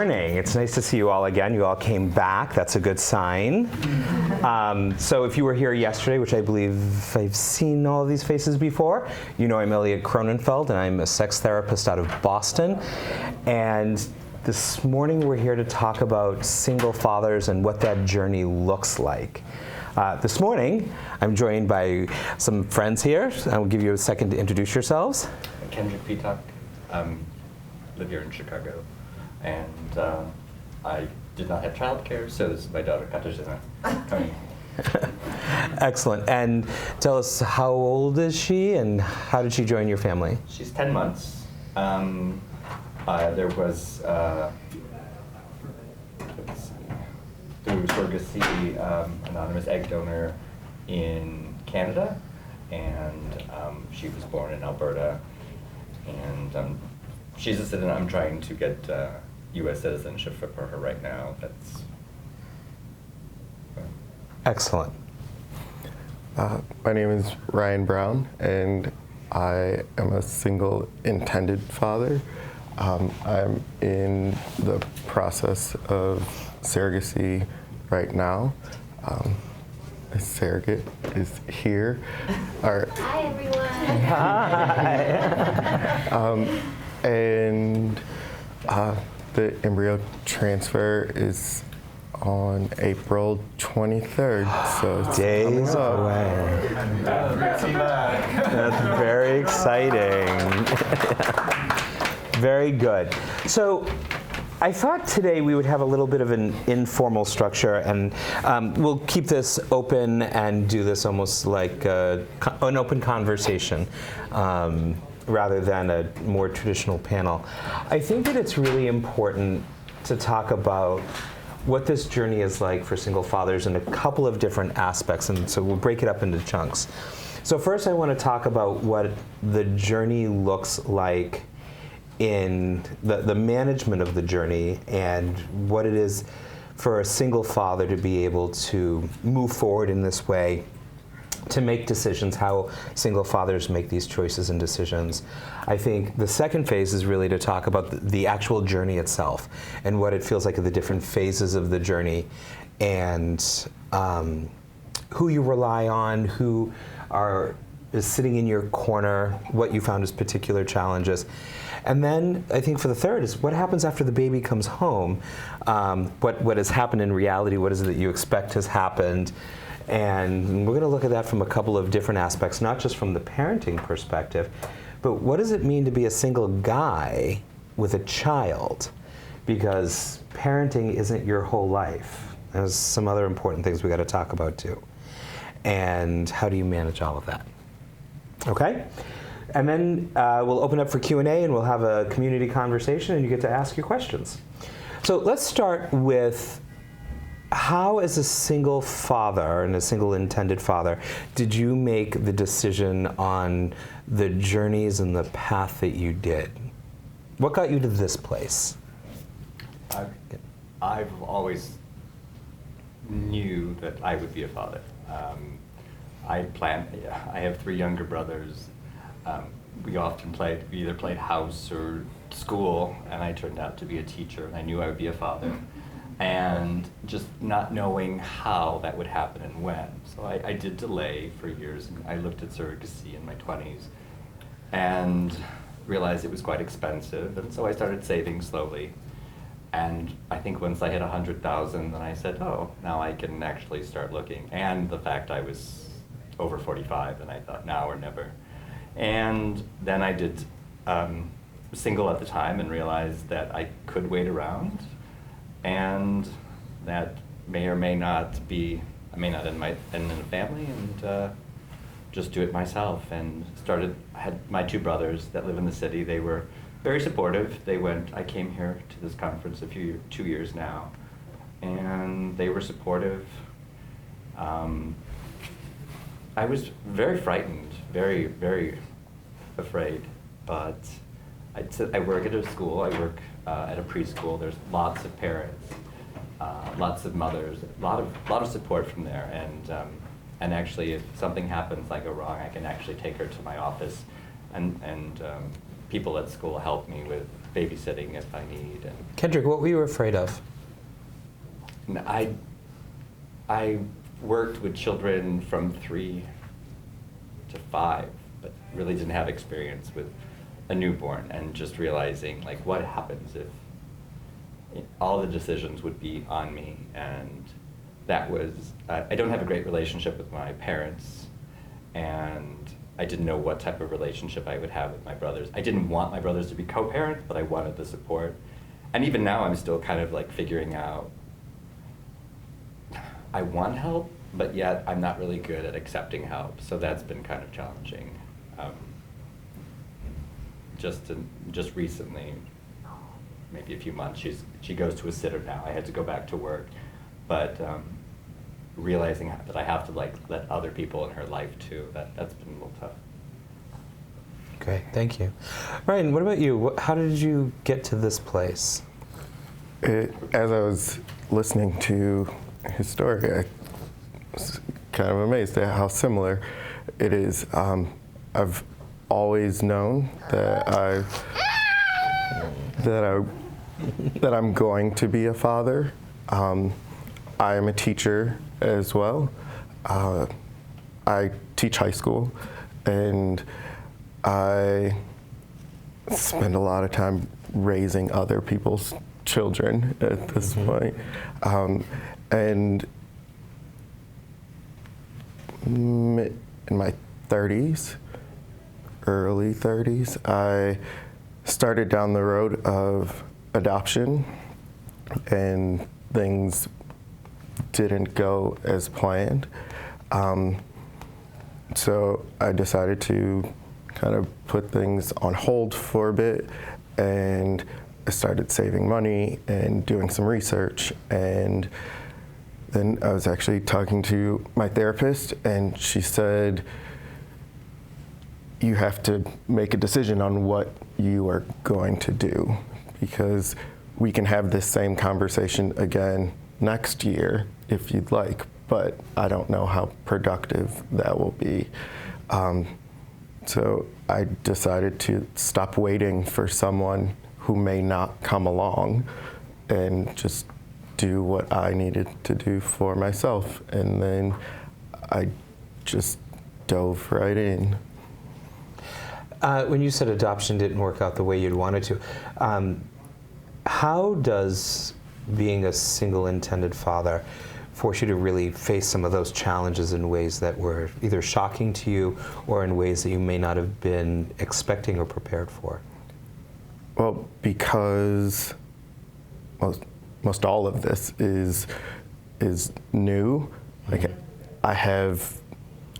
morning. It's nice to see you all again. You all came back. That's a good sign. So if you were here yesterday, which I believe I've seen all of these faces before, you know I'm Elliott Kronenfeld, and I'm a sex therapist out of Boston. And this morning we're here to talk about single fathers and what that journey looks like. This morning, I'm joined by some friends here. I will give you a second to introduce yourselves. Kendrick Peacock. Live here in Chicago, and I did not have childcare, so this is my daughter Katarzyna coming. Excellent. And tell us, how old is she, and how did she join your family? She's 10 months. There was through surrogacy, anonymous egg donor in Canada, and she was born in Alberta, and she's a citizen. I'm trying to get U.S. citizenship for her right now. That's excellent. My name is Ryan Brown, and I am a single intended father. I'm in the process of surrogacy right now. A surrogate is here. Hi, everyone. Hi. And the embryo transfer is on April 23rd, so it's Days coming up. away. That's very exciting. Very good. So I thought today we would have a little bit of an informal structure, and we'll keep this open and do this almost like an open conversation rather than a more traditional panel. I think that it's really important to talk about what this journey is like for single fathers in a couple of different aspects, and so we'll break it up into chunks. So first I want to talk about what the journey looks like in the management of the journey, and what it is for a single father to be able to move forward in this way, to make decisions, how single fathers make these choices and decisions. I think the second phase is really to talk about the actual journey itself and what it feels like at the different phases of the journey, and who you rely on, who is sitting in your corner, what you found as particular challenges. And then I think for the third is what happens after the baby comes home, what has happened in reality, what is it that you expect has happened. And we're going to look at that from a couple of different aspects, not just from the parenting perspective, but what does it mean to be a single guy with a child? Because parenting isn't your whole life. There's some other important things we got to talk about too. And how do you manage all of that? Okay? And then we'll open up for Q&A, and we'll have a community conversation, and you get to ask your questions. So let's start with, how, as a single father and a single intended father, did you make the decision on the journeys and the path that you did? What got you to this place? I've always knew that I would be a father. I have 3 younger brothers. We often we either played house or school, and I turned out to be a teacher, and I knew I would be a father. And just not knowing how that would happen and when. So I did delay for years, and I looked at surrogacy in my 20s and realized it was quite expensive, and so I started saving slowly. And I think once I hit 100,000, then I said, oh, now I can actually start looking. And the fact I was over 45, and I thought, now or never. And then I did single at the time and realized that I could wait around, and that may or may not be, I may not end in a family, and just do it myself. And I had my 2 brothers that live in the city. They were very supportive. I came here to this conference 2 years now, and they were supportive. I was very frightened, very, very afraid, but I work at a school, I work at a preschool. There's lots of parents, lots of mothers, a lot of support from there, and actually if something happens, I go wrong, I can actually take her to my office, and people at school help me with babysitting if I need. And Kendrick, what were you afraid of? I worked with children from 3 to 5, but really didn't have experience with a newborn, and just realizing like what happens if all the decisions would be on me. And that was, I don't have a great relationship with my parents, and I didn't know what type of relationship I would have with my brothers. I didn't want my brothers to be co-parents, but I wanted the support. And even now I'm still kind of like figuring out, I want help, but yet I'm not really good at accepting help. So that's been kind of challenging. Just recently, maybe a few months, she goes to a sitter now. I had to go back to work, but realizing that I have to like let other people in her life too, that's been a little tough. Great, thank you. Ryan, what about you? How did you get to this place? As I was listening to his story, I was kind of amazed at how similar it is. I've always known that I'm going to be a father. I am a teacher as well. I teach high school, and I spend a lot of time raising other people's children at this point. And in my 30s, early 30s, I started down the road of adoption, and things didn't go as planned. So I decided to kind of put things on hold for a bit, and I started saving money and doing some research. And then I was actually talking to my therapist, and she said, you have to make a decision on what you are going to do, because we can have this same conversation again next year if you'd like, but I don't know how productive that will be. So I decided to stop waiting for someone who may not come along and just do what I needed to do for myself. And then I just dove right in. When you said adoption didn't work out the way you'd wanted to, how does being a single intended father force you to really face some of those challenges in ways that were either shocking to you or in ways that you may not have been expecting or prepared for? Well, because most all of this is new. Like I have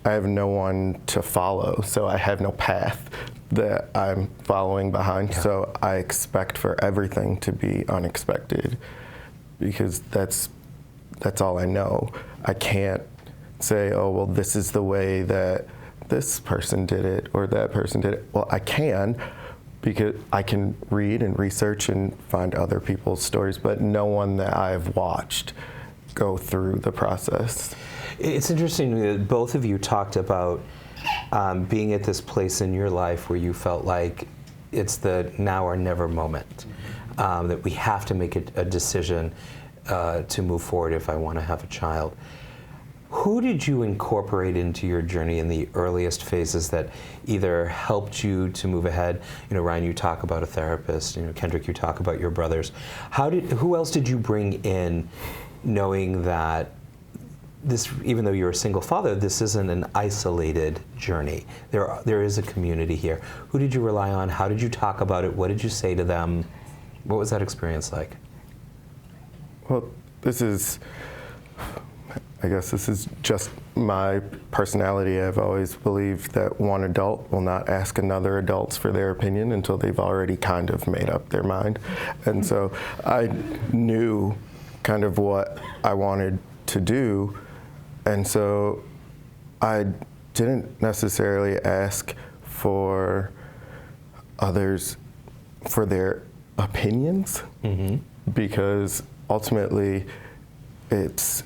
no one to follow, so I have no path that I'm following behind. Yeah. So I expect for everything to be unexpected, because that's all I know. I can't say, oh, well, this is the way that this person did it or that person did it. Well, I can, because I can read and research and find other people's stories, but no one that I've watched go through the process. It's interesting that both of you talked about being at this place in your life where you felt like it's the now or never moment, that we have to make a decision to move forward if I want to have a child. Who did you incorporate into your journey in the earliest phases that either helped you to move ahead? You know, Ryan, you talk about a therapist. You know, Kendrick, you talk about your brothers. Who else did you bring in, knowing that this, even though you're a single father, this isn't an isolated journey. There is a community here. Who did you rely on? How did you talk about it? What did you say to them? What was that experience like? Well, I guess this is just my personality. I've always believed that one adult will not ask another adult for their opinion until they've already kind of made up their mind. And so I knew kind of what I wanted to do. And so I didn't necessarily ask for others for their opinions, because ultimately it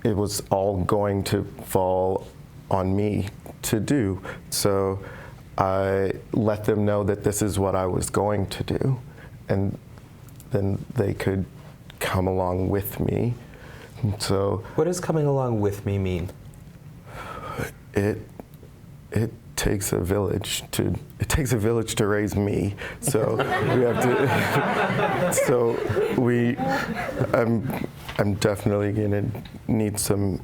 was all going to fall on me to do. So I let them know that this is what I was going to do, and then they could come along with me. And so What does coming along with me mean? it takes a village to raise me. So we have to. I'm definitely gonna need some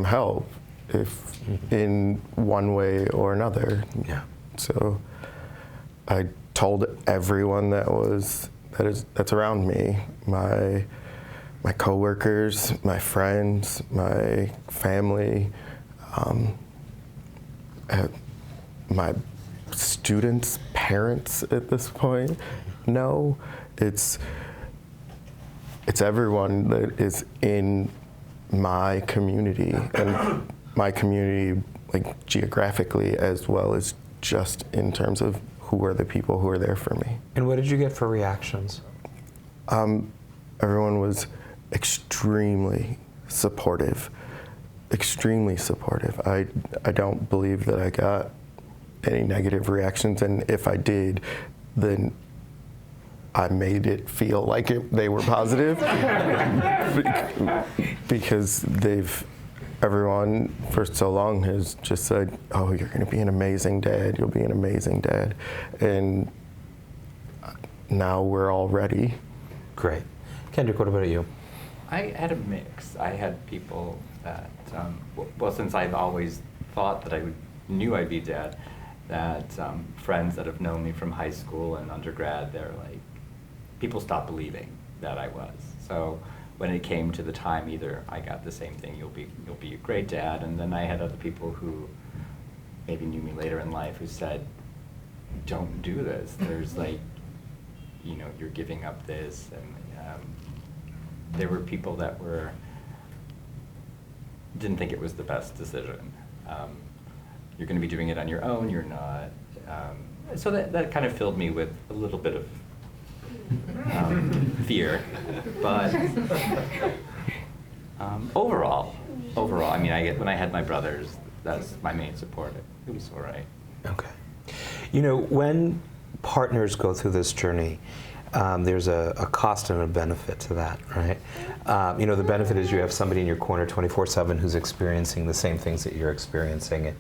help if in one way or another. Yeah. So I told everyone that's around me, my coworkers, my friends, my family, my students' parents at this point. No, it's everyone that is in my community, and my community, like geographically, as well as just in terms of who are the people who are there for me. And what did you get for reactions? Everyone was extremely supportive. Extremely supportive. I don't believe that I got any negative reactions, and if I did, then I made it feel like they were positive because everyone for so long has just said, oh, you're going to be an amazing dad, you'll be an amazing dad, and now we're all ready. Great. Kendrick, what about you? I had a mix. I had people that, well, since I've always thought that knew I'd be dad, that friends that have known me from high school and undergrad, they're like, people stopped believing that I was. So when it came to the time, either I got the same thing, you'll be a great dad, and then I had other people who maybe knew me later in life who said, don't do this. There's like, you're giving up this, and there were people that didn't think it was the best decision. You're going to be doing it on your own, you're not. So that kind of filled me with a little bit of fear, but overall, I mean, when I had my brothers, that's my main support. It was all right. Okay. When partners go through this journey, there's a cost and a benefit to that, right? The benefit is you have somebody in your corner 24/7 who's experiencing the same things that you're experiencing, and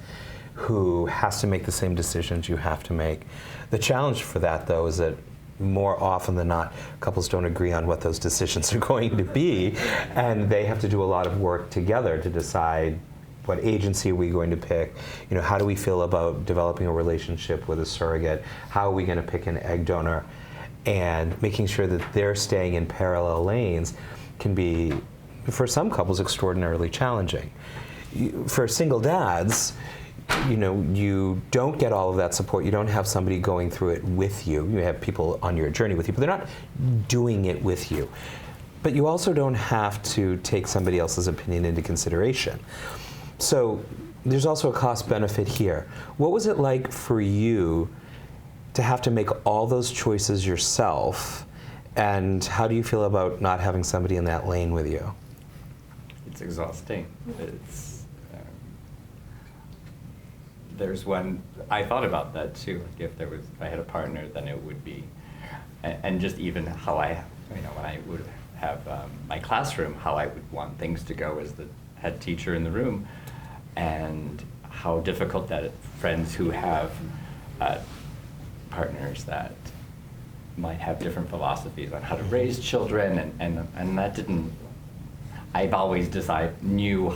who has to make the same decisions you have to make. The challenge for that, though, is that more often than not, couples don't agree on what those decisions are going to be, and they have to do a lot of work together to decide what agency are we going to pick, how do we feel about developing a relationship with a surrogate, how are we going to pick an egg donor, and making sure that they're staying in parallel lanes can be, for some couples, extraordinarily challenging. For single dads, you don't get all of that support. You don't have somebody going through it with you. You have people on your journey with you, but they're not doing it with you. But you also don't have to take somebody else's opinion into consideration. So there's also a cost benefit here. What was it like for you to have to make all those choices yourself, and how do you feel about not having somebody in that lane with you? It's exhausting. There's one, I thought about that too. If I had a partner, then it would be, and just even how when I would have my classroom, how I would want things to go as the head teacher in the room, and how difficult that friends who have partners that might have different philosophies on how to raise children, and that didn't, I've always knew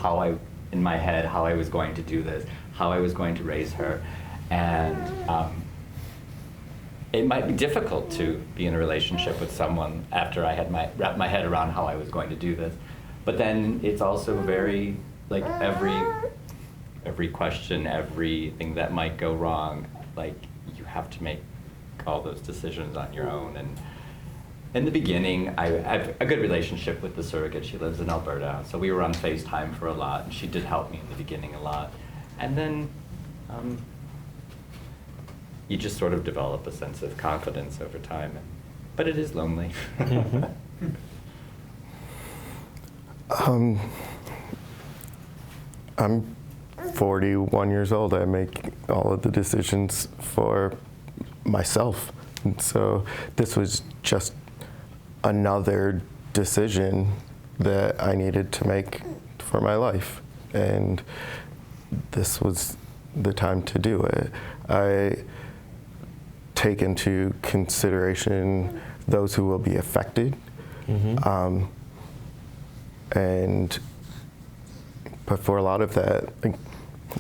in my head how I was going to do this, how I was going to raise her, and it might be difficult to be in a relationship with someone after I had wrapped my head around how I was going to do this. But then it's also very, like, every question, everything that might go wrong, like, you have to make all those decisions on your own. And in the beginning, I have a good relationship with the surrogate. She lives in Alberta, so we were on FaceTime for a lot, and she did help me in the beginning a lot. And then you just sort of develop a sense of confidence over time. But it is lonely. Mm-hmm. I'm 41 years old. I make all of the decisions for myself. And so this was just another decision that I needed to make for my life. And this was the time to do it. I take into consideration those who will be affected. But for a lot of that,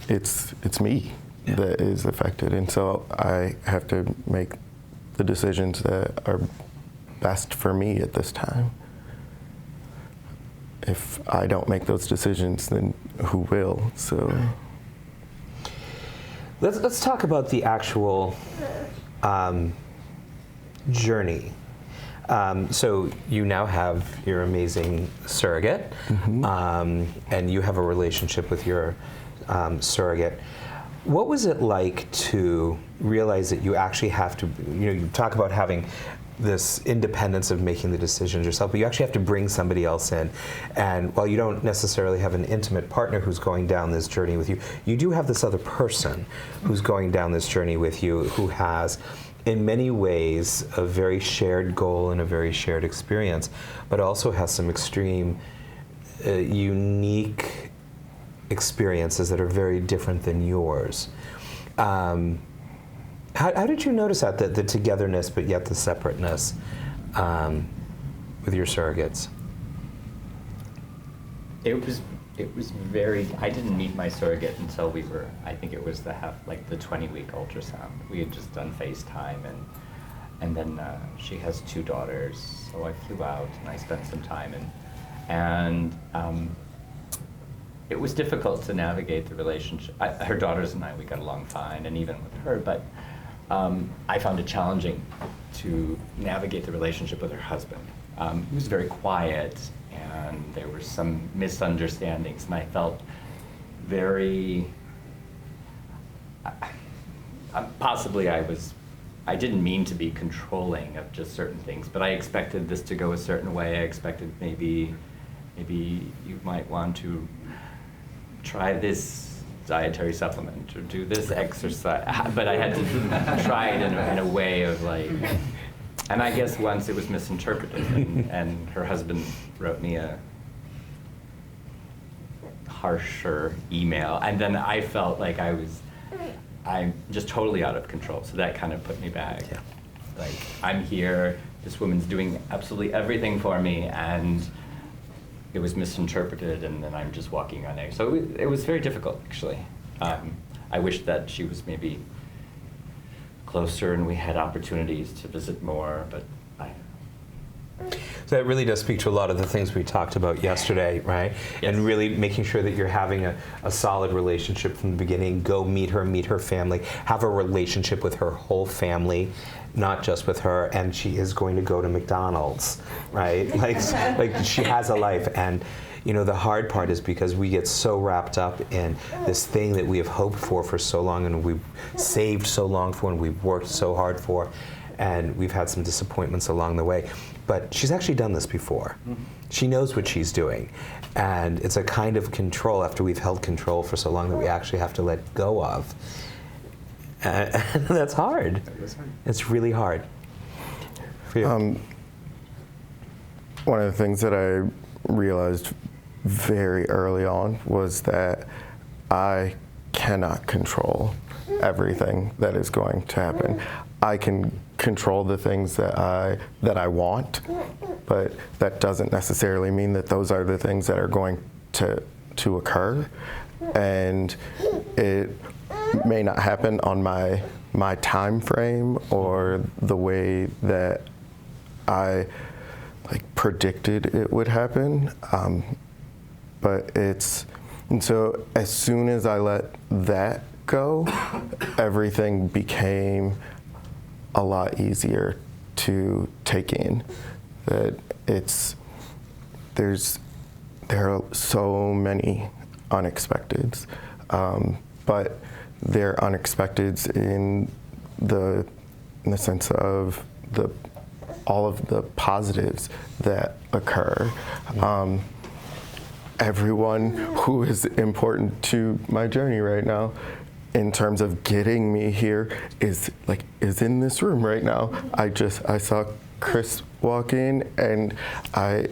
it's me that is affected, and so I have to make the decisions that are best for me at this time. If I don't make those decisions, then who will? So let's talk about the actual journey. So you now have your amazing surrogate, and you have a relationship with your surrogate. What was it like to realize that you actually have to, you talk about having this independence of making the decisions yourself, but you actually have to bring somebody else in. And while you don't necessarily have an intimate partner who's going down this journey with you, you do have this other person who's going down this journey with you, who has, in many ways, a very shared goal and a very shared experience, but also has some extreme, unique experiences that are very different than yours. How did you notice that, the togetherness but yet the separateness with your surrogates? It was very, I didn't meet my surrogate until we were, I think it was the 20-week ultrasound. We had just done FaceTime, and then she has 2 daughters, so I flew out and I spent some time, and it was difficult to navigate the relationship. Her daughters and I, we got along fine, and even with her, but I found it challenging to navigate the relationship with her husband. He was very quiet, and there were some misunderstandings, and I felt very, possibly I didn't mean to be controlling of just certain things, but I expected this to go a certain way. I expected maybe you might want to try this dietary supplement or do this exercise, but I had to try it in a way of like, and I guess once it was misinterpreted, and her husband wrote me a harsher email, and then I felt like I'm just totally out of control, so that kind of put me back. Yeah. Like, I'm here, this woman's doing absolutely everything for me, and it was misinterpreted, and then I'm just walking on eggs. So it was very difficult, actually. I wish that she was maybe closer and we had opportunities to visit more, but So that really does speak to a lot of the things we talked about yesterday, right? Yes. And really making sure that you're having a solid relationship from the beginning. Go meet her family, have a relationship with her whole family, not just with her. And she is going to go to McDonald's, right? like she has a life. And the hard part is because we get so wrapped up in this thing that we have hoped for so long, and we've saved so long for, and we've worked so hard for, and we've had some disappointments along the way. But she's actually done this before. She knows what she's doing. And it's a kind of control, after we've held control for so long, that we actually have to let go of. And that's hard. It's really hard. For you. One of the things that I realized very early on was that I cannot control everything that is going to happen. I can control the things that I want, but that doesn't necessarily mean that those are the things that are going to occur, and it may not happen on my time frame or the way that I predicted it would happen, but and so as soon as I let that go, everything became a lot easier to take in. That there are so many unexpecteds, but they're unexpecteds in the sense of all of the positives that occur. everyone who is important to my journey right now in terms of getting me here is in this room right now. I saw Chris walk in, and I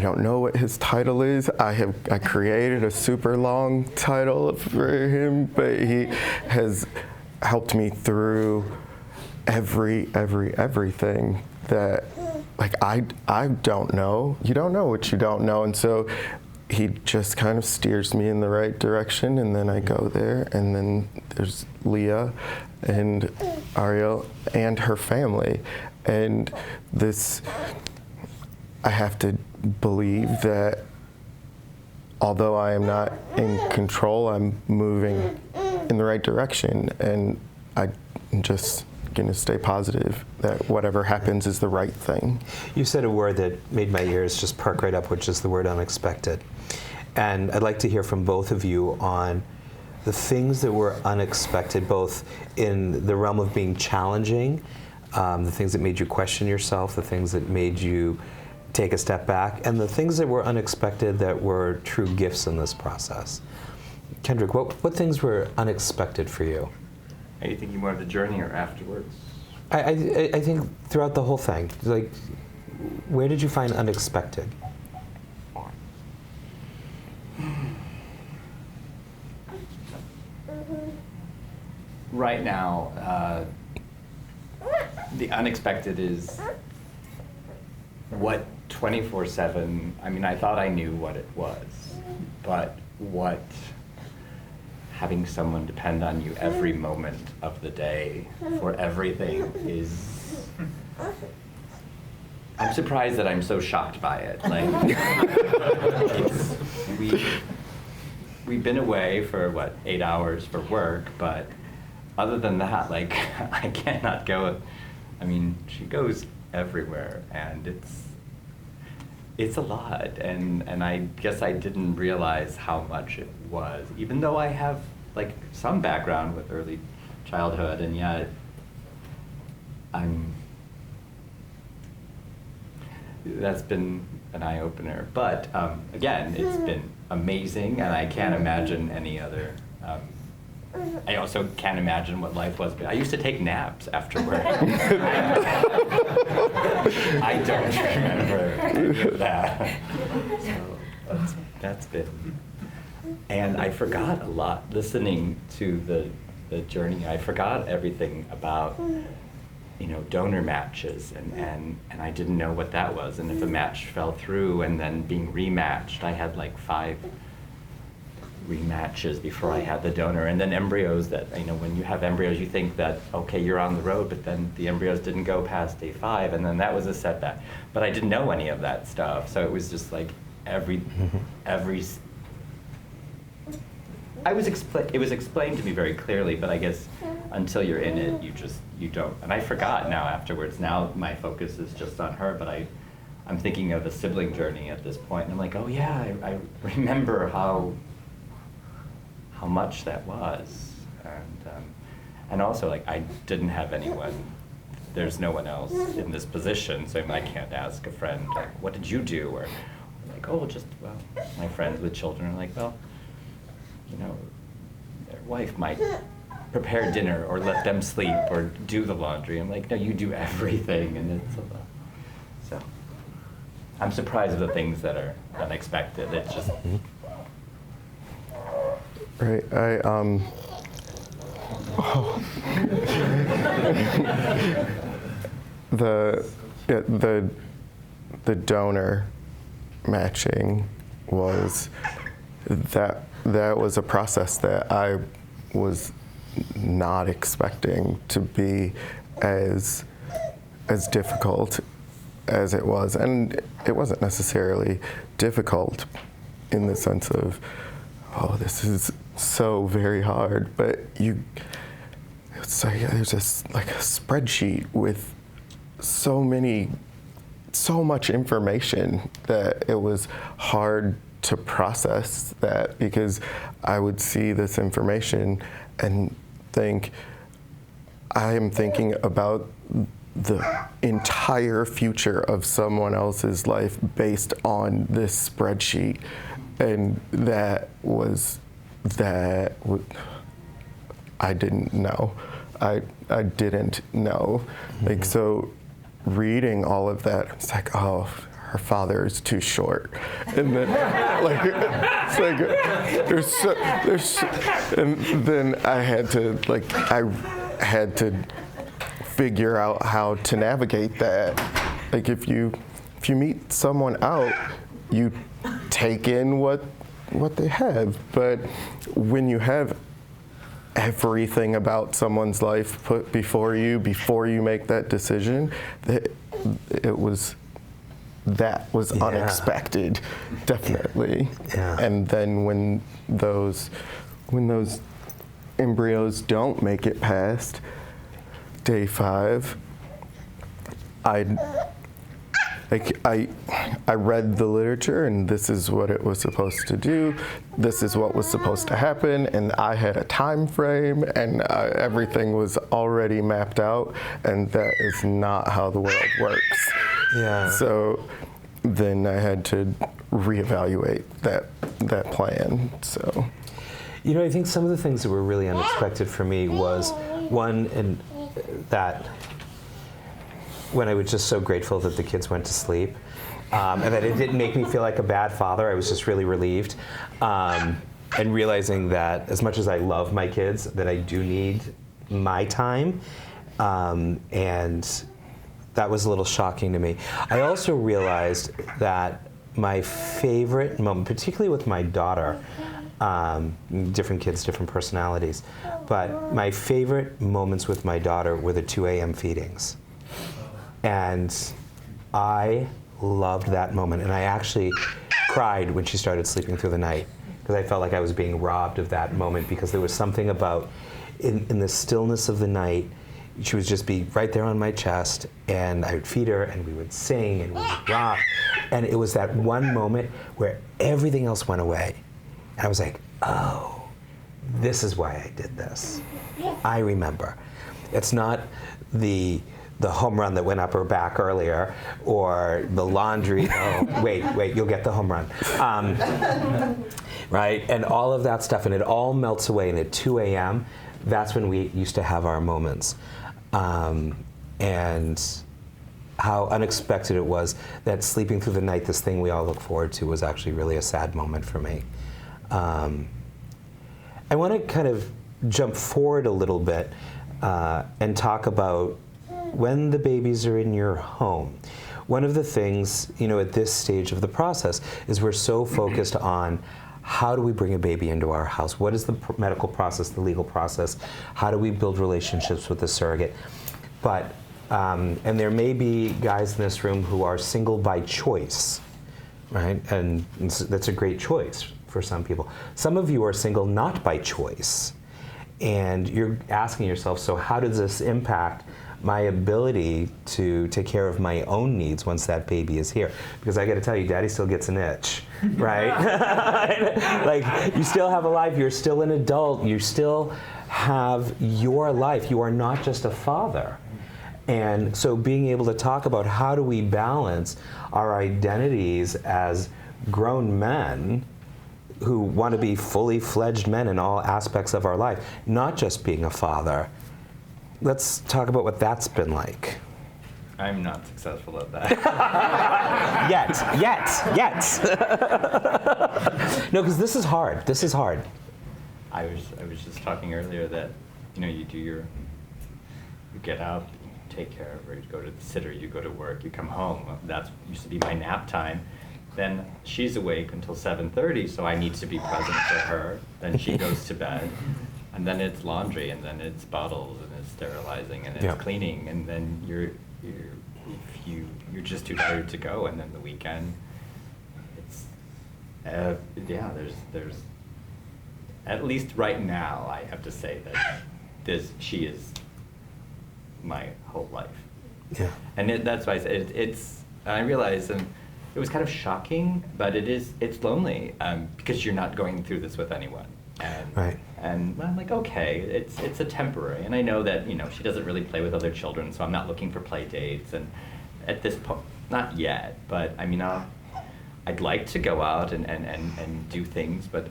don't know what his title is. I created a super long title for him, but he has helped me through everything that I don't know. You don't know what you don't know, and so he just kind of steers me in the right direction, and then I go there, and then there's Leah and Ariel and her family, and this, I have to believe that although I am not in control, I'm moving in the right direction, and I'm just going to stay positive that whatever happens is the right thing. You said a word that made my ears just perk right up, which is the word unexpected. And I'd like to hear from both of you on the things that were unexpected, both in the realm of being challenging, the things that made you question yourself, the things that made you take a step back, and the things that were unexpected that were true gifts in this process. Kendrick, what things were unexpected for you? Are you thinking more of the journey or afterwards? I think throughout the whole thing, like, where did you find unexpected? Right now, the unexpected is what 24/7, I mean, I thought I knew what it was, but what having someone depend on you every moment of the day for everything is, I'm surprised that I'm so shocked by it. Like, we've been away for, 8 hours for work, but other than that, like, I cannot go, I mean, she goes everywhere, and it's a lot, and I guess I didn't realize how much it was, even though I have like some background with early childhood, and yet that's been an eye-opener. But again, it's been amazing, and I can't imagine any other. I also can't imagine what life was. But I used to take naps after work. I don't remember any of that. So that's been. And I forgot a lot listening to the journey. I forgot everything about, donor matches, and I didn't know what that was. And if a match fell through and then being rematched, I had like 5 rematches before I had the donor. And then embryos that, when you have embryos, you think that, okay, you're on the road, but then the embryos didn't go past day 5, and then that was a setback. But I didn't know any of that stuff. So it was just like every it was explained to me very clearly, but I guess until you're in it, you don't. And I forgot now afterwards. Now my focus is just on her, but I'm thinking of the sibling journey at this point, and I'm like, oh yeah, I remember how much that was, and also like I didn't have anyone. There's no one else in this position, so I can't ask a friend like, what did you do, or like, oh, my friends with children are like, well, their wife might prepare dinner or let them sleep or do the laundry. I'm like, no, you do everything, and it's a lot. So I'm surprised at the things that are unexpected. It's just. Right. The donor matching was that was a process that I was not expecting to be as difficult as it was, and it wasn't necessarily difficult in the sense of, oh, this is so very hard, but it's like there's just like a spreadsheet with so much information that it was hard to process that, because I would see this information and think, I am thinking about the entire future of someone else's life based on this spreadsheet, and I didn't know. I didn't know. Like, so reading all of that, it's like, oh, her father is too short. And then, like, it's like, and then I had to figure out how to navigate that. Like, if you meet someone out, you take in what they have. But when you have everything about someone's life put before you make that decision, that was unexpected, definitely. Yeah. And then when those embryos don't make it past day 5, I read the literature, and this is what it was supposed to do. This is what was supposed to happen, and I had a time frame, and everything was already mapped out, and that is not how the world works. Yeah. So then I had to reevaluate that plan. So, You know, I think some of the things that were really unexpected for me was one, and that when I was just so grateful that the kids went to sleep, and that it didn't make me feel like a bad father. I was just really relieved, and realizing that as much as I love my kids, that I do need my time, and that was a little shocking to me. I also realized that my favorite moment, particularly with my daughter, different kids, different personalities, but my favorite moments with my daughter were the 2 a.m. feedings. And I loved that moment. And I actually cried when she started sleeping through the night, because I felt like I was being robbed of that moment, because there was something about, in the stillness of the night, she would just be right there on my chest, and I would feed her, and we would sing, and we would rock. And it was that one moment where everything else went away. And I was like, oh, this is why I did this. I remember. It's not the home run that went up her back earlier, or the laundry. Oh, wait, you'll get the home run. Right? And all of that stuff, and it all melts away. And at 2 a.m., that's when we used to have our moments. And how unexpected it was that sleeping through the night, this thing we all look forward to, was actually really a sad moment for me. I want to kind of jump forward a little bit and talk about when the babies are in your home. One of the things, at this stage of the process is we're so focused on how do we bring a baby into our house? What is the medical process, the legal process? How do we build relationships with the surrogate? But, and there may be guys in this room who are single by choice, right? And that's a great choice for some people. Some of you are single not by choice. And you're asking yourself, so how does this impact my ability to take care of my own needs once that baby is here? Because I got to tell you, Daddy still gets an itch, right? Like, you still have a life, you're still an adult, you still have your life. You are not just a father. And so being able to talk about how do we balance our identities as grown men who want to be fully fledged men in all aspects of our life, not just being a father. Let's talk about what that's been like. I'm not successful at that. Yet. No, because this is hard. This is hard. I was just talking earlier that, you get up, you take care of her, you go to the sitter, you go to work, you come home. That used to be my nap time. Then she's awake until 7:30, so I need to be present for her. Then she goes to bed. And then it's laundry, and then it's bottles, and it's sterilizing, and it's cleaning, and then you're just too tired to go. And then the weekend, it's there's at least right now, I have to say that she is my whole life. Yeah. And that's why I said I realize, and it was kind of shocking, but it's lonely because you're not going through this with anyone. And Right. And I'm like, okay, it's a temporary. And I know that, she doesn't really play with other children, so I'm not looking for play dates. And at this point, not yet, but I mean, I'd like to go out and do things, but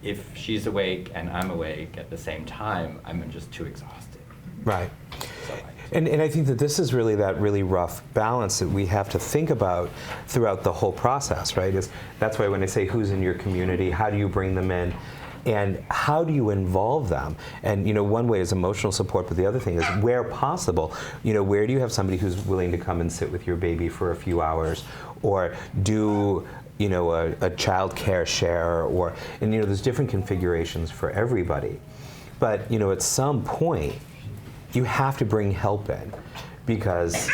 if she's awake and I'm awake at the same time, I'm just too exhausted. Right. So And I think that this is really that really rough balance that we have to think about throughout the whole process, right? That's why when I say who's in your community, how do you bring them in, and how do you involve them? And one way is emotional support, but the other thing is where possible, where do you have somebody who's willing to come and sit with your baby for a few hours, or do a child care share, and there's different configurations for everybody. But at some point, you have to bring help in, because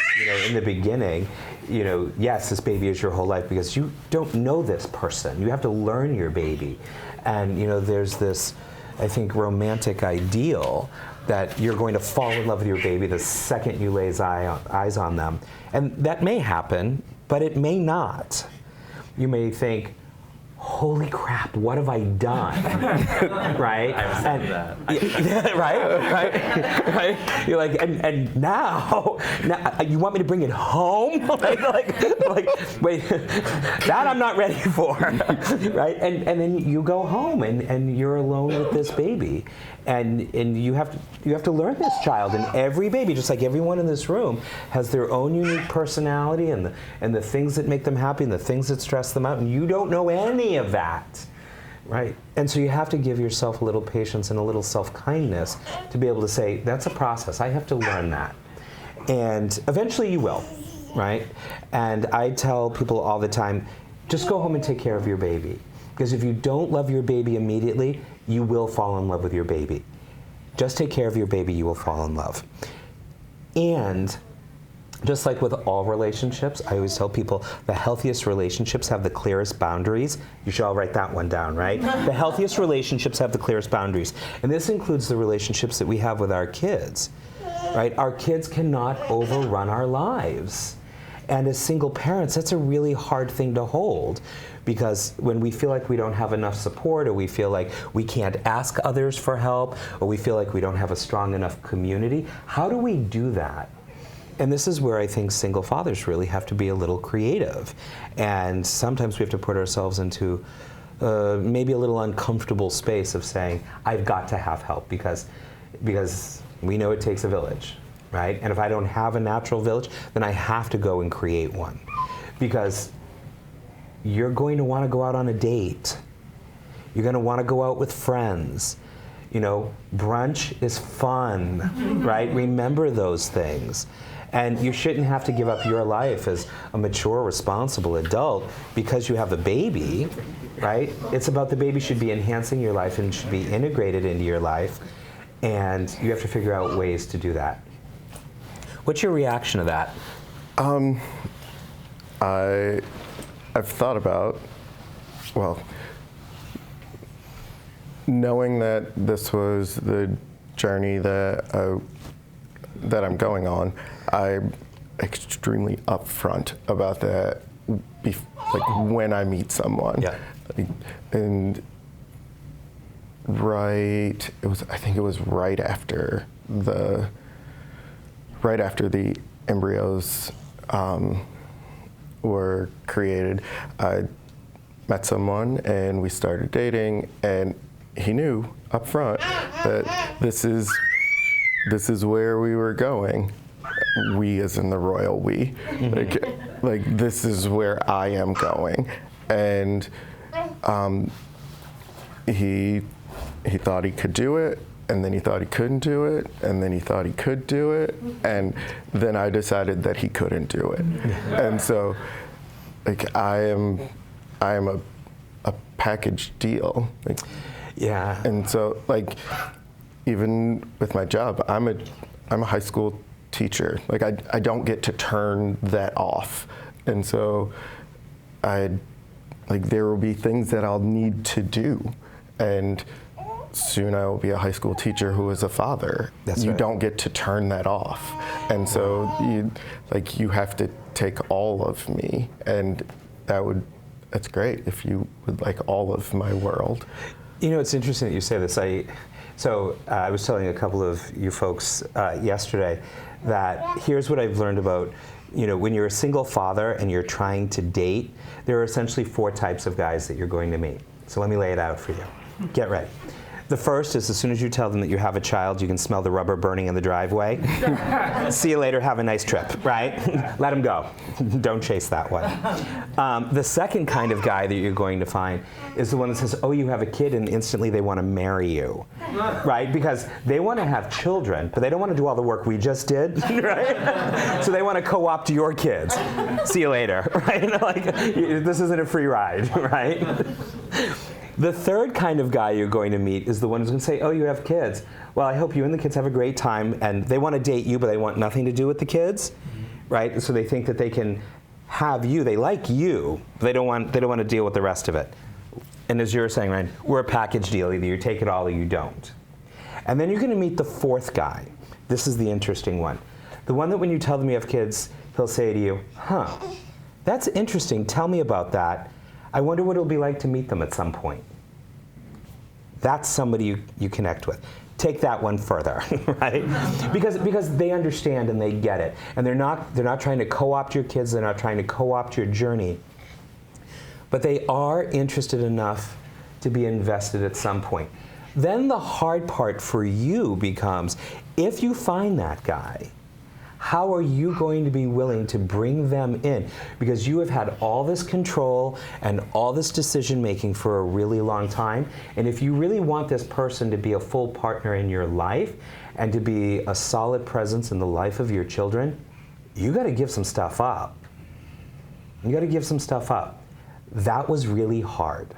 in the beginning, yes, this baby is your whole life, because you don't know this person. You have to learn your baby, and there's this, I think, romantic ideal that you're going to fall in love with your baby the second you lay eyes on them, and that may happen, but it may not. You may think, holy crap, what have I done? Right? I was saying that. Yeah, right? You're like, and now you want me to bring it home? like, wait, that I'm not ready for, right? And then you go home and you're alone with this baby, and you have to learn this child. And every baby, just like everyone in this room, has their own unique personality and the things that make them happy and the things that stress them out, and you don't know any of that, right? And so you have to give yourself a little patience and a little self-kindness to be able to say, that's a process, I have to learn that. And eventually you will, right? And I tell people all the time, just go home and take care of your baby. Because if you don't love your baby immediately, you will fall in love with your baby. Just take care of your baby, you will fall in love. And just like with all relationships, I always tell people the healthiest relationships have the clearest boundaries. You should all write that one down, right? The healthiest relationships have the clearest boundaries. And this includes the relationships that we have with our kids, right? Our kids cannot overrun our lives. And as single parents, that's a really hard thing to hold, because when we feel like we don't have enough support, or we feel like we can't ask others for help, or we feel like we don't have a strong enough community, how do we do that? And this is where I think single fathers really have to be a little creative. And sometimes we have to put ourselves into maybe a little uncomfortable space of saying, I've got to have help, because we know it takes a village, right? And if I don't have a natural village, then I have to go and create one. Because you're going to want to go out on a date. You're going to want to go out with friends. Brunch is fun, right? Remember those things. And you shouldn't have to give up your life as a mature, responsible adult because you have a baby, right? It's about the baby should be enhancing your life and should be integrated into your life. And you have to figure out ways to do that. What's your reaction to that? I've thought about, knowing that this was the journey that I'm going on, I'm extremely upfront about that, when I meet someone. Yeah. And I think it was right after the embryos were created, I met someone and we started dating, and he knew up front that this is where we were going. We as in the royal we. Like this is where I am going. And he thought he could do it, and then he thought he couldn't do it, and then he thought he could do it, and then I decided that he couldn't do it. And so I am a package deal. Yeah. And so even with my job, I'm a high school teacher. I don't get to turn that off. And so there will be things that I'll need to do. And soon I will be a high school teacher who is a father. That's you right. don't get to turn that off. And so you have to take all of me, and that's great if you would like all of my world. You know, it's interesting that you say this. I was telling a couple of you folks yesterday that here's what I've learned about, when you're a single father and you're trying to date, there are essentially 4 types of guys that you're going to meet. So let me lay it out for you. Get ready. The first is, as soon as you tell them that you have a child, you can smell the rubber burning in the driveway. See you later, have a nice trip, right? Let them go. Don't chase that one. The second kind of guy that you're going to find is the one that says, oh, you have a kid, and instantly they want to marry you, right? Because they want to have children, but they don't want to do all the work we just did, right? So they want to co-opt your kids. See you later, right? Like, this isn't a free ride, right? The third kind of guy you're going to meet is the one who's going to say, oh, you have kids. Well, I hope you and the kids have a great time, and they want to date you, but they want nothing to do with the kids, right? So they think that they can have you. They like you, but they don't want to deal with the rest of it. And as you were saying, Ryan, we're a package deal. Either you take it all or you don't. And then you're going to meet the fourth guy. This is the interesting one. The one that when you tell them you have kids, he'll say to you, huh, that's interesting. Tell me about that. I wonder what it'll be like to meet them at some point. That's somebody you connect with. Take that one further, right? Because they understand and they get it. And they're not trying to co-opt your kids, they're not trying to co-opt your journey. But they are interested enough to be invested at some point. Then the hard part for you becomes, if you find that guy, how are you going to be willing to bring them in? Because you have had all this control and all this decision making for a really long time. And if you really want this person to be a full partner in your life and to be a solid presence in the life of your children, you got to give some stuff up. You got to give some stuff up. That was really hard.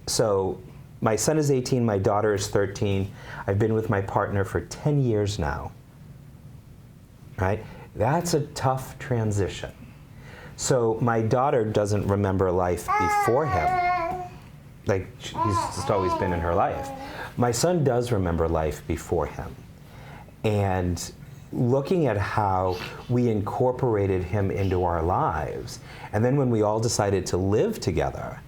So my son is 18, my daughter is 13. I've been with my partner for 10 years now. Right? That's a tough transition. So my daughter doesn't remember life before him. Like, he's just always been in her life. My son does remember life before him. And looking at how we incorporated him into our lives, and then when we all decided to live together,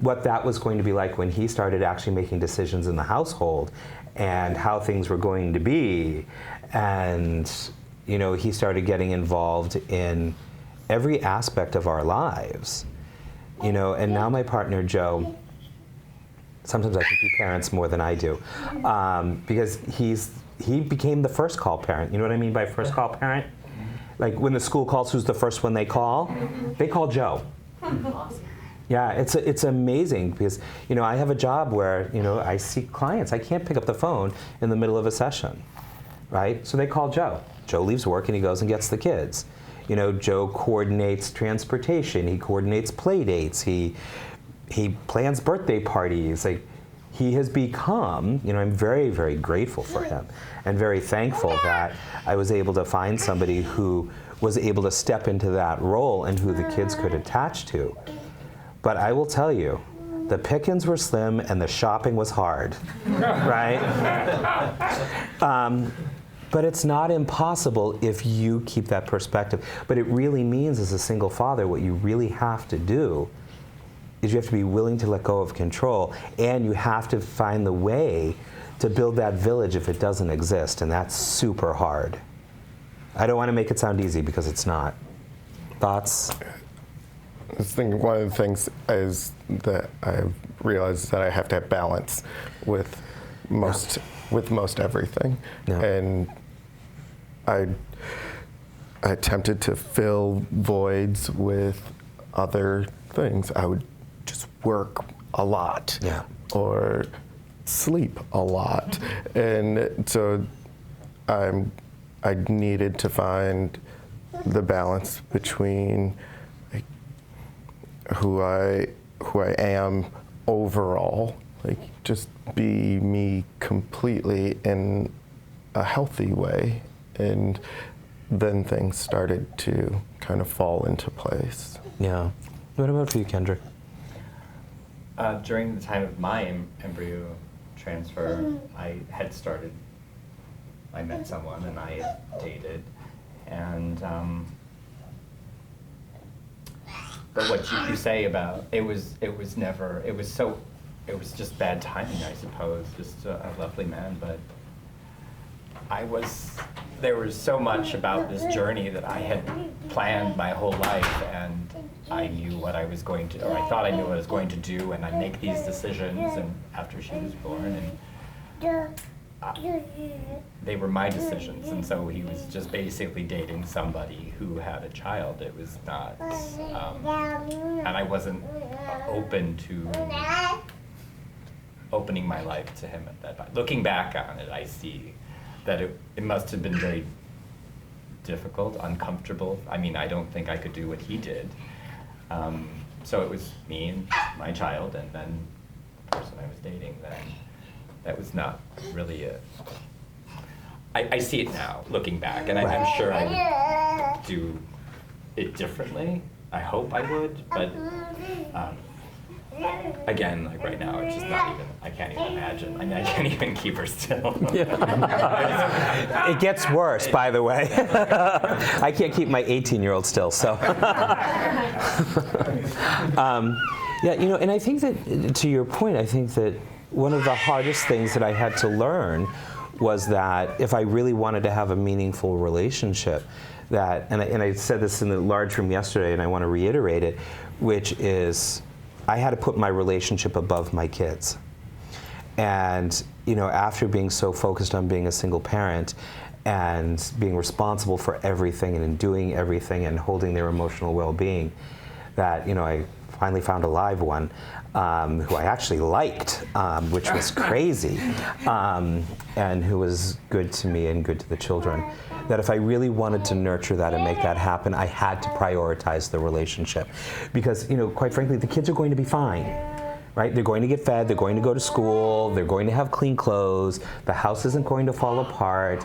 what that was going to be like when he started actually making decisions in the household and how things were going to be. And he started getting involved in every aspect of our lives, and now my partner, Joe, sometimes I think he parents more than I do, because he became the first call parent. You know what I mean by first call parent? Like when the school calls, who's the first one they call? They call Joe. Awesome. Yeah, it's amazing because, I have a job where, I see clients. I can't pick up the phone in the middle of a session, right? So they call Joe. Joe leaves work and he goes and gets the kids. Joe coordinates transportation. He coordinates play dates. He plans birthday parties. Like, he has become, I'm very, very grateful for him and very thankful that I was able to find somebody who was able to step into that role and who the kids could attach to. But I will tell you, the pickings were slim and the shopping was hard, right? But it's not impossible if you keep that perspective. But it really means, as a single father, what you really have to do is you have to be willing to let go of control, and you have to find the way to build that village if it doesn't exist, and that's super hard. I don't want to make it sound easy because it's not. Thoughts? I was thinking one of the things is that I've realized that I have to have balance with most everything. Yeah. And I attempted to fill voids with other things. I would just work a lot, or sleep a lot. And so I needed to find the balance between who I am overall, just be me completely in a healthy way, and then things started to kind of fall into place. Yeah. What about for you, Kendrick? During the time of my embryo transfer, I met someone and I had dated, and but what you say about it was so it was just bad timing, I suppose. Just a lovely man, but there was so much about this journey that I had planned my whole life, and I knew what I was going to, or I thought I knew what I was going to do, and I make these decisions, and after she was born, and they were my decisions, and so he was just basically dating somebody who had a child. It was not, and I wasn't open to opening my life to him at that time. Looking back on it, I see that it must have been very difficult, uncomfortable. I mean, I don't think I could do what he did. So it was me and my child, and then the person I was dating. Then that was not really I see it now, looking back, and I'm sure I would do it differently. I hope I would, but again, like right now, it's just not even, I can't even imagine. I mean, I can't even keep her still. It gets worse, by the way. I can't keep my 18-year-old still, so. Yeah, you know, and I think that, to your point, I think that one of the hardest things that I had to learn was that if I really wanted to have a meaningful relationship, that, and I said this in the large room yesterday, and I want to reiterate it, which is I had to put my relationship above my kids. And, you know, after being so focused on being a single parent and being responsible for everything and doing everything and holding their emotional well-being, that, you know, I finally found a live one who I actually liked, which was crazy, and who was good to me and good to the children. That if I really wanted to nurture that and make that happen, I had to prioritize the relationship. Because, you know, quite frankly, the kids are going to be fine, right? They're going to get fed, they're going to go to school, they're going to have clean clothes, the house isn't going to fall apart.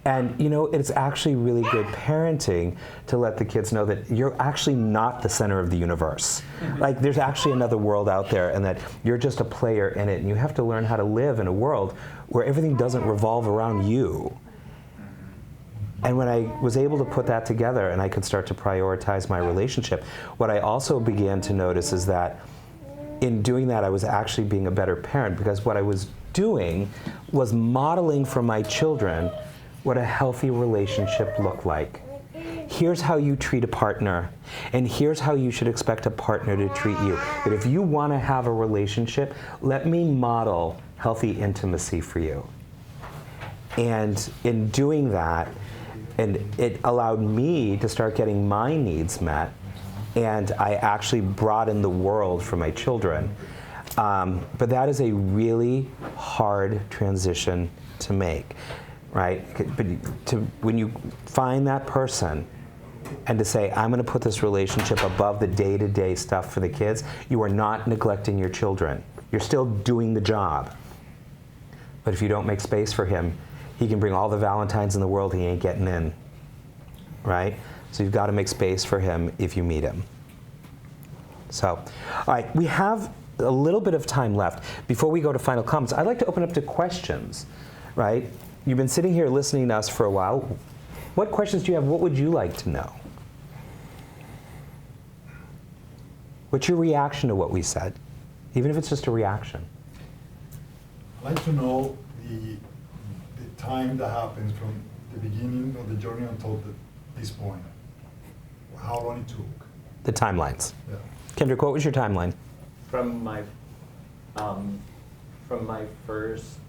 And, you know, it's actually really good parenting to let the kids know that you're actually not the center of the universe. Like, there's actually another world out there, and that you're just a player in it, and you have to learn how to live in a world where everything doesn't revolve around you. And when I was able to put that together and I could start to prioritize my relationship, what I also began to notice is that in doing that, I was actually being a better parent, because what I was doing was modeling for my children what a healthy relationship looked like. Here's how you treat a partner, and here's how you should expect a partner to treat you. That if you want to have a relationship, let me model healthy intimacy for you. And in doing that, and it allowed me to start getting my needs met, and I actually brought in the world for my children. But that is a really hard transition to make, right? But when you find that person and to say, I'm going to put this relationship above the day-to-day stuff for the kids, you are not neglecting your children. You're still doing the job. But if you don't make space for him, he can bring all the Valentines in the world, he ain't getting in, right? So you've got to make space for him if you meet him. So, all right, we have a little bit of time left. Before we go to final comments, I'd like to open up to questions, right? You've been sitting here listening to us for a while. What questions do you have? What would you like to know? What's your reaction to what we said? Even if it's just a reaction. I'd like to know the time that happens from the beginning of the journey until this point. How long it took. The timelines. Yeah. Kendrick, what was your timeline? From my first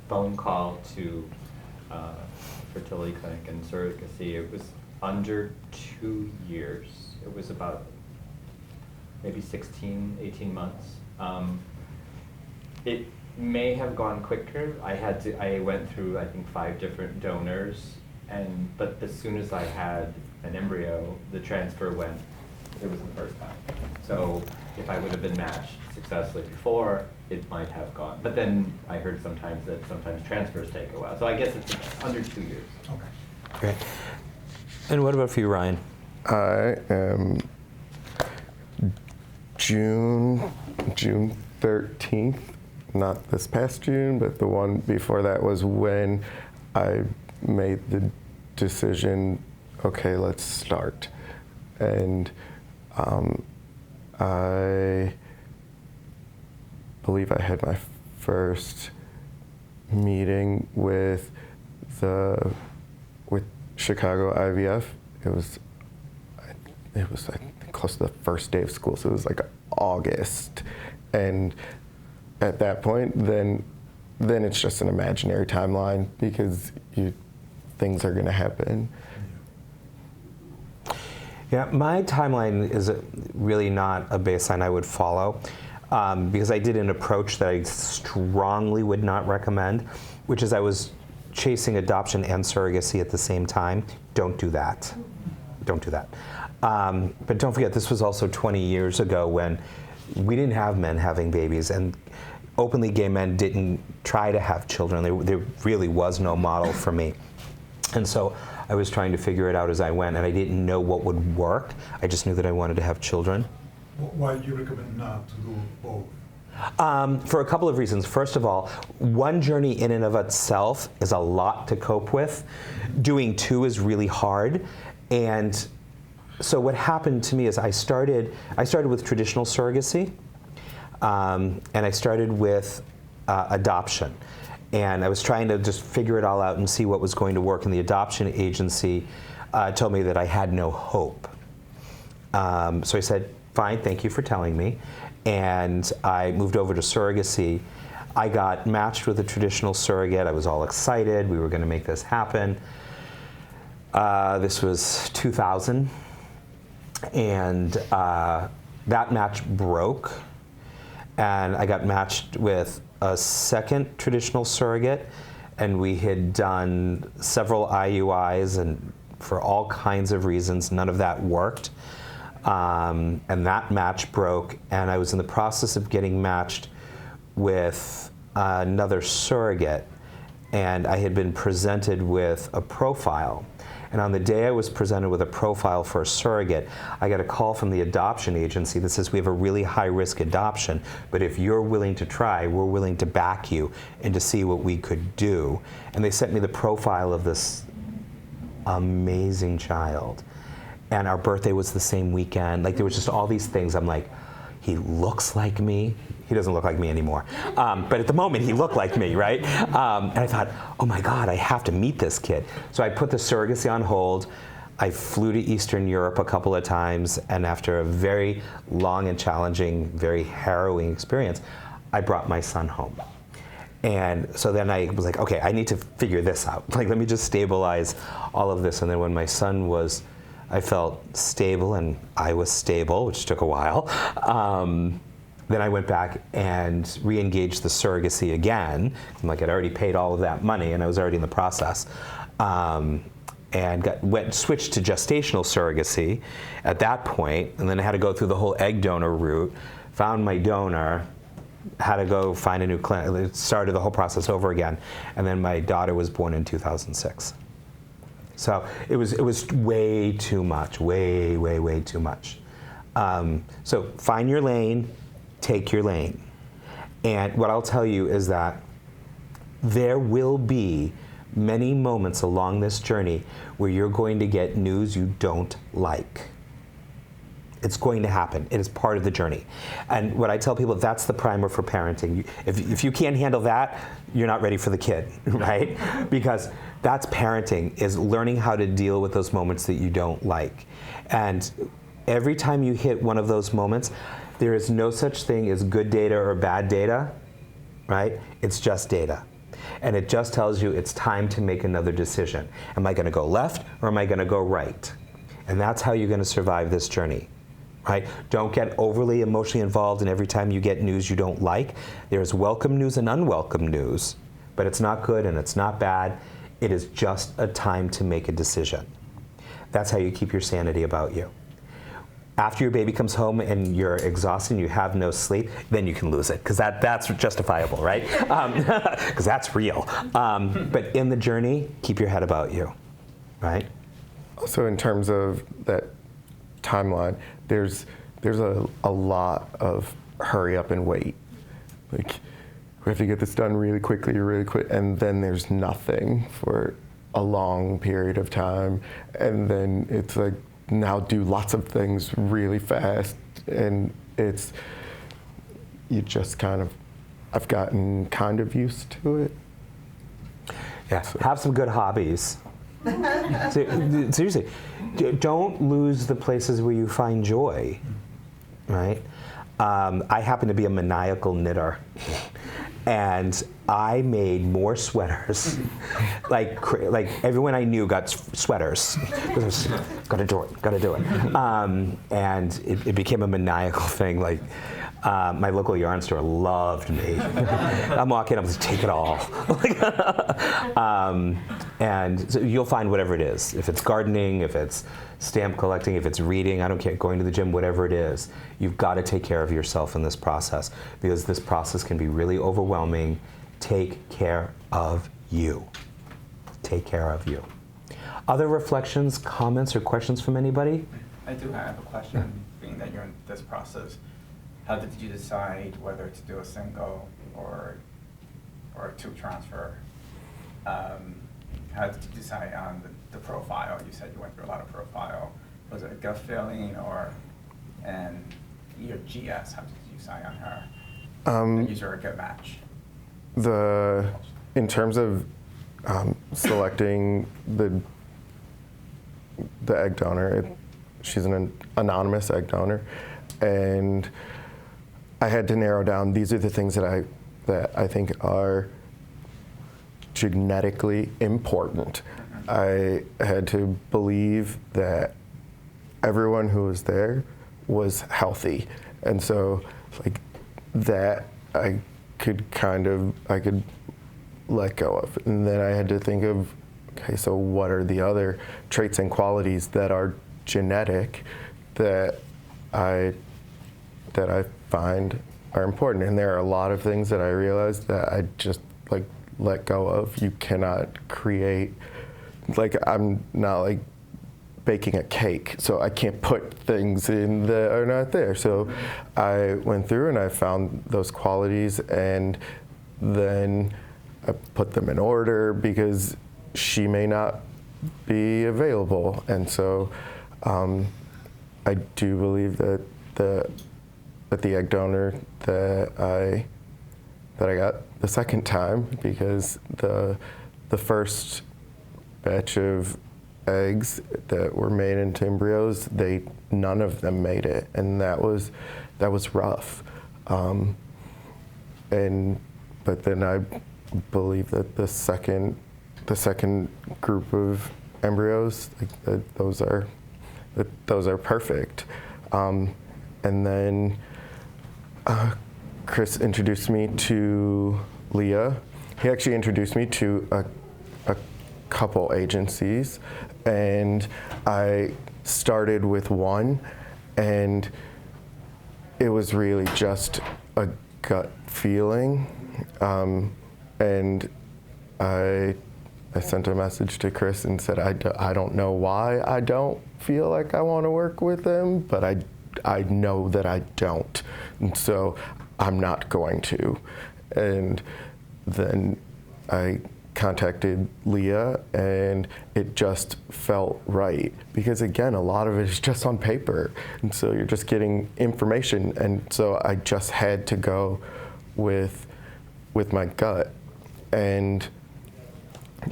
phone call to fertility clinic and surrogacy, it was under 2 years. It was about maybe 16, 18 months. It may have gone quicker. I went through, I think, 5 different donors, but as soon as I had an embryo, the transfer went, it was the first time. So if I would have been matched successfully before, it might have gone. But then I heard sometimes that sometimes transfers take a while. So I guess it's under 2 years. Okay. Great. And what about for you, Ryan? I am June 13th, not this past June, but the one before that was when I made the decision, okay, let's start. And believe I had my first meeting with Chicago IVF. It was I think close to the first day of school, so it was like August, and at that point, then it's just an imaginary timeline because things are going to happen. Yeah, my timeline is really not a baseline I would follow because I did an approach that I strongly would not recommend, which is I was chasing adoption and surrogacy at the same time. Don't do that. Don't do that. But don't forget, this was also 20 years ago when we didn't have men having babies, and openly gay men didn't try to have children. There really was no model for me. And so I was trying to figure it out as I went, and I didn't know what would work. I just knew that I wanted to have children. Why do you recommend not to do both? For a couple of reasons. First of all, one journey in and of itself is a lot to cope with. Doing two is really hard. And so what happened to me is I started with traditional surrogacy, and I started with adoption. And I was trying to just figure it all out and see what was going to work, and the adoption agency told me that I had no hope. So I said, fine, thank you for telling me. And I moved over to surrogacy. I got matched with a traditional surrogate. I was all excited. We were going to make this happen. This was 2000. And that match broke. And I got matched with a second traditional surrogate. And we had done several IUIs, and for all kinds of reasons, none of that worked. And that match broke, and I was in the process of getting matched with another surrogate, and I had been presented with a profile. And on the day I was presented with a profile for a surrogate, I got a call from the adoption agency that says, we have a really high-risk adoption, but if you're willing to try, we're willing to back you and to see what we could do. And they sent me the profile of this amazing child. And our birthday was the same weekend. Like, there was just all these things. I'm like, he looks like me. He doesn't look like me anymore. But at the moment, he looked like me, right? And I thought, oh my God, I have to meet this kid. So I put the surrogacy on hold. I flew to Eastern Europe a couple of times. And after a very long and challenging, very harrowing experience, I brought my son home. And so then I was like, okay, I need to figure this out. Like, let me just stabilize all of this. And then when my son was, I felt stable, and I was stable, which took a while. Then I went back and re-engaged the surrogacy again. Like, I'd already paid all of that money, and I was already in the process. And switched to gestational surrogacy at that point, and then I had to go through the whole egg donor route, found my donor, had to go find a new clinic, started the whole process over again, and then my daughter was born in 2006. So it was way too much, way too much. So find your lane, take your lane. And what I'll tell you is that there will be many moments along this journey where you're going to get news you don't like. It's going to happen. It is part of the journey. And what I tell people, that's the primer for parenting. If you can't handle that, you're not ready for the kid, right? Because that's parenting, is learning how to deal with those moments that you don't like. And every time you hit one of those moments, there is no such thing as good data or bad data, right? It's just data. And it just tells you it's time to make another decision. Am I going to go left, or am I going to go right? And that's how you're going to survive this journey. Right? Don't get overly emotionally involved in every time you get news you don't like. There's welcome news and unwelcome news, but it's not good and it's not bad. It is just a time to make a decision. That's how you keep your sanity about you. After your baby comes home and you're exhausted and you have no sleep, then you can lose it, because that's justifiable, right? Because that's real. But in the journey, keep your head about you, right? Also, in terms of that timeline, there's a lot of hurry up and wait. Like, we have to get this done really quickly, and then there's nothing for a long period of time, and then it's like, now do lots of things really fast, and you just kind of I've gotten kind of used to it. Yeah, have some good hobbies. Seriously, don't lose the places where you find joy, right? I happen to be a maniacal knitter, and I made more sweaters. like everyone I knew got sweaters. Gotta do it. And it became a maniacal thing. Like, my local yarn store loved me. I'm walking up, let's take it all. And so you'll find whatever it is. If it's gardening, if it's stamp collecting, if it's reading, I don't care, going to the gym, whatever it is, you've got to take care of yourself in this process, because this process can be really overwhelming. Take care of you. Take care of you. Other reflections, comments, or questions from anybody? I do have a question, being that you're in this process. How did you decide whether to do a single or a two transfer? How did you decide on the profile? You said you went through a lot of profile. Was it a gut feeling, and your GS, how did you decide on her? Is her a good match? In terms of selecting the egg donor, she's an anonymous egg donor, and I had to narrow down, these are the things that I think are genetically important. I had to believe that everyone who was there was healthy, and so like that I could let go of. And then I had to think of, okay, so what are the other traits and qualities that are genetic that I find are important? And there are a lot of things that I realized that I just like let go of. You cannot create, like, I'm not like baking a cake, so I can't put things in that are not there. So I went through and I found those qualities, and then I put them in order because she may not be available. And so I do believe that the egg donor that I got the second time, because the first batch of eggs that were made into embryos, none of them made it, and that was rough. But then I believe that the second group of embryos, like, those are perfect. And then Chris introduced me to Leah. He actually introduced me to a couple agencies, and I started with one, and it was really just a gut feeling. And I sent a message to Chris and said, I don't know why I don't feel like I want to work with him, but I know that I don't, and so I'm not going to. And then I contacted Leah, and it just felt right, because again, a lot of it is just on paper, and so you're just getting information, and so I just had to go with my gut. And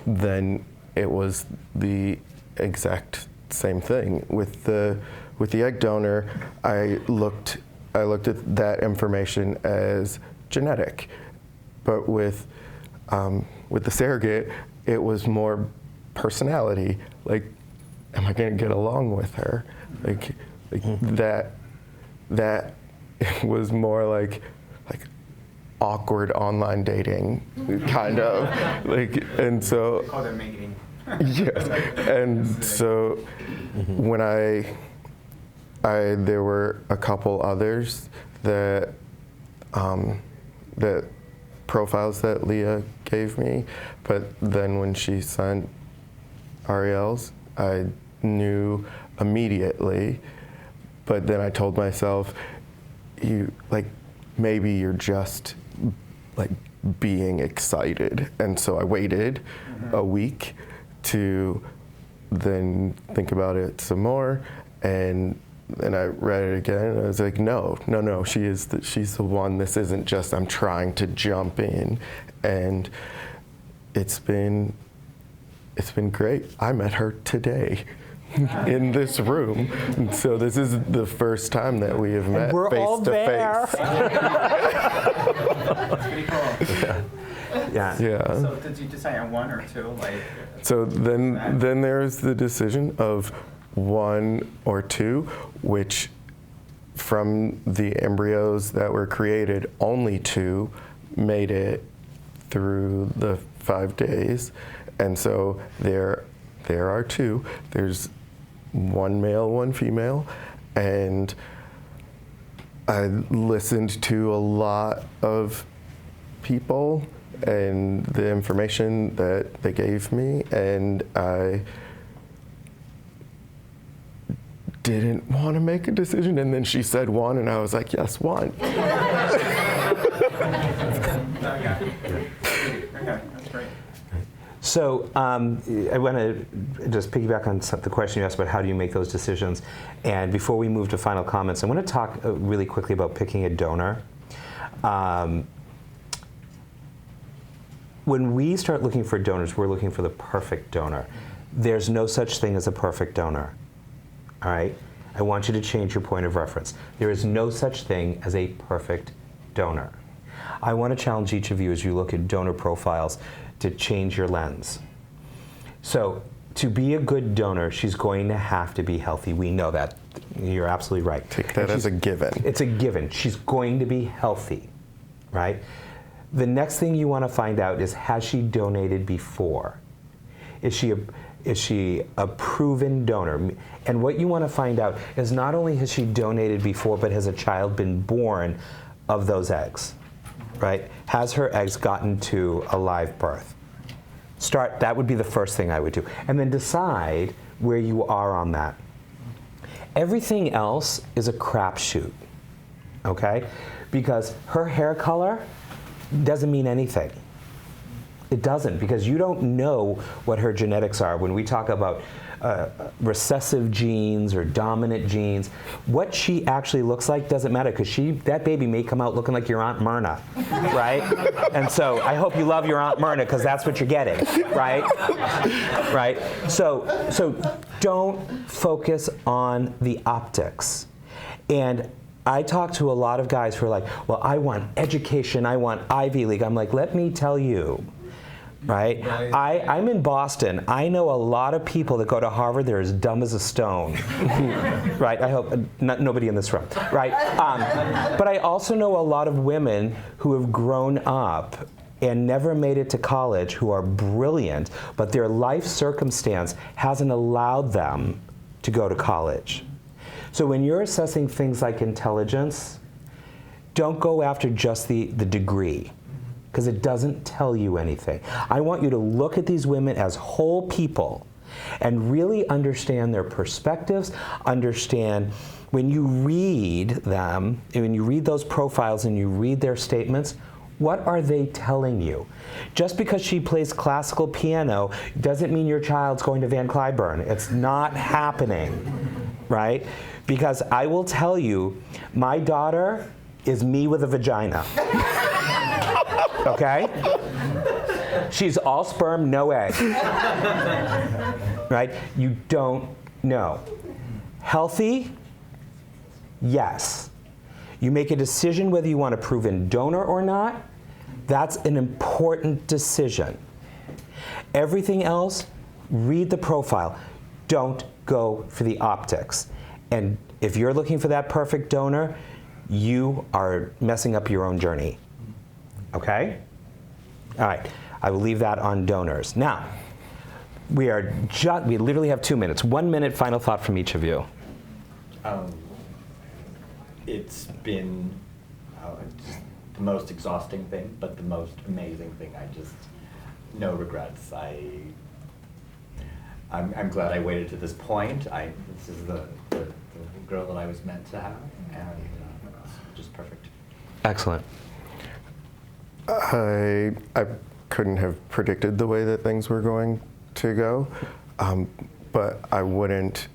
then it was the exact same thing with the egg donor. I looked at that information as genetic, but with the surrogate, it was more personality. Like, am I going to get along with her? Like that was more like awkward online dating, kind of. Like, and so. They call it mating. Yes, and so when there were a couple others that profiles that Leah gave me, but then when she sent Ariel's, I knew immediately. But then I told myself, maybe you're just like being excited, and so I waited a week to then think about it some more, and I read it again, and I was like, no, she's the one. This isn't just I'm trying to jump in, and it's been great. I met her today in this room, and so this is the first time that we have met we're all face to there. face. That's pretty cool. Yeah. Yeah. So did you decide on one or two? Like, So then there's the decision of 1 or 2, which from the embryos that were created, only 2 made it through the 5 days. And so there are 2. There's 1 male, 1 female. And I listened to a lot of people and the information that they gave me, and I didn't want to make a decision, and then she said 1, and I was like, yes, 1. okay, that's great. So I want to just piggyback on the question you asked about how do you make those decisions. And before we move to final comments, I want to talk really quickly about picking a donor. When we start looking for donors, we're looking for the perfect donor. There's no such thing as a perfect donor. All right? I want you to change your point of reference. There is no such thing as a perfect donor. I want to challenge each of you as you look at donor profiles to change your lens. So, to be a good donor, she's going to have to be healthy. We know that. You're absolutely right. Take that as a given. It's a given. She's going to be healthy, right? The next thing you want to find out is, has she donated before? Is she a proven donor? And what you want to find out is not only has she donated before, but has a child been born of those eggs, right? Has her eggs gotten to a live birth? That would be the first thing I would do. And then decide where you are on that. Everything else is a crapshoot, okay? Because her hair color doesn't mean anything. It doesn't, because you don't know what her genetics are. When we talk about recessive genes or dominant genes, what she actually looks like doesn't matter, because that baby may come out looking like your Aunt Myrna, right? And so I hope you love your Aunt Myrna, because that's what you're getting, right? Right? So don't focus on the optics. And I talk to a lot of guys who are like, well, I want education, I want Ivy League. I'm like, let me tell you, right? I'm in Boston. I know a lot of people that go to Harvard, they're as dumb as a stone, right? I hope nobody in this room, right? But I also know a lot of women who have grown up and never made it to college, who are brilliant, but their life circumstance hasn't allowed them to go to college. So when you're assessing things like intelligence, don't go after just the degree, because it doesn't tell you anything. I want you to look at these women as whole people and really understand their perspectives, understand when you read them, and when you read those profiles and you read their statements, what are they telling you? Just because she plays classical piano doesn't mean your child's going to Van Cliburn. It's not happening, right? Because I will tell you, my daughter is me with a vagina. Okay? She's all sperm, no egg. Right? You don't know. Healthy? Yes. You make a decision whether you want a proven donor or not. That's an important decision. Everything else, read the profile. Don't go for the optics. And if you're looking for that perfect donor, you are messing up your own journey. Okay? All right. I will leave that on donors. Now, we literally have 2 minutes. 1 minute final thought from each of you. It's been just the most exhausting thing, but the most amazing thing. No regrets. I'm glad I waited to this point. This is the girl that I was meant to have, and it's just perfect. Excellent. I couldn't have predicted the way that things were going to go, but I wouldn't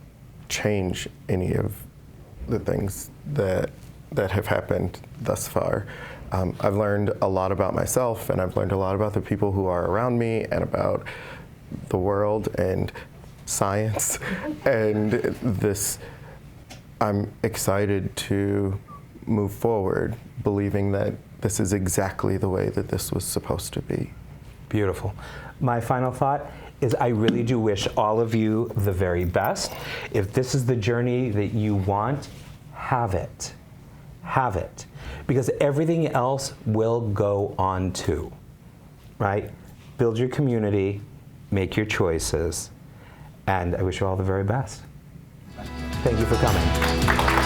change any of the things that have happened thus far. I've learned a lot about myself, and I've learned a lot about the people who are around me, and about the world and science. And I'm excited to move forward, believing that this is exactly the way that this was supposed to be. Beautiful. My final thought is I really do wish all of you the very best. If this is the journey that you want, have it. Have it. Because everything else will go on too, right? Build your community, make your choices, and I wish you all the very best. Thank you for coming.